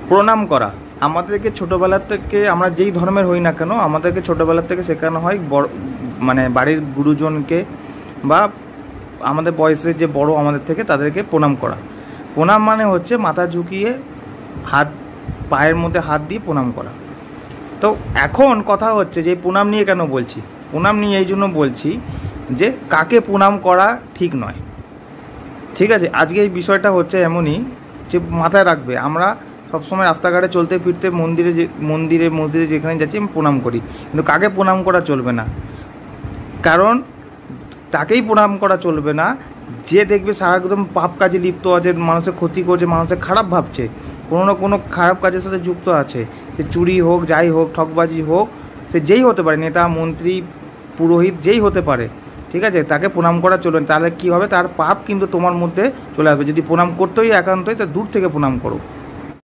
প্রণাম করা আমাদেরকে ছোটোবেলার থেকে, আমরা যেই ধর্মের হই না কেন, আমাদেরকে ছোটোবেলার থেকে শেখানো হয় বড়, মানে বাড়ির গুরুজনকে বা আমাদের বয়সের যে বড় আমাদের থেকে তাদেরকে প্রণাম করা। প্রণাম মানে হচ্ছে মাথা ঝুঁকিয়ে হাত, পায়ের মধ্যে হাত দিয়ে প্রণাম করা। তো এখন কথা হচ্ছে যে প্রণাম নিয়ে কেন বলছি, প্রণাম নিয়ে এই জন্য বলছি যে কাকে প্রণাম করা ঠিক নয়। ঠিক আছে, আজকে এই বিষয়টা হচ্ছে এমনই যে মাথায় রাখবে, আমরা সবসময় রাস্তাঘাটে চলতে ফিরতে মন্দিরে মসজিদে যেখানে যাচ্ছি আমি প্রণাম করি, কিন্তু কাকে প্রণাম করা চলবে না। কারণ তাকেই প্রণাম করা চলবে না যে দেখবে সারা একদম পাপ কাজে লিপ্ত আছে, মানুষের ক্ষতি করছে, মানুষের খারাপ ভাবছে, কোনো না কোনো খারাপ কাজের সাথে যুক্ত আছে। সে চুরি হোক, যাই হোক, ঠকবাজি হোক, সে যেই হতে পারে, নেতা, মন্ত্রী, পুরোহিত, যেই হতে পারে। ঠিক আছে, তাকে প্রণাম করা চলবে না। তাহলে কী হবে, তার পাপ কিন্তু তোমার মধ্যে চলে আসবে। যদি প্রণাম করতেই একান্তই, তা দূর থেকে প্রণাম করো।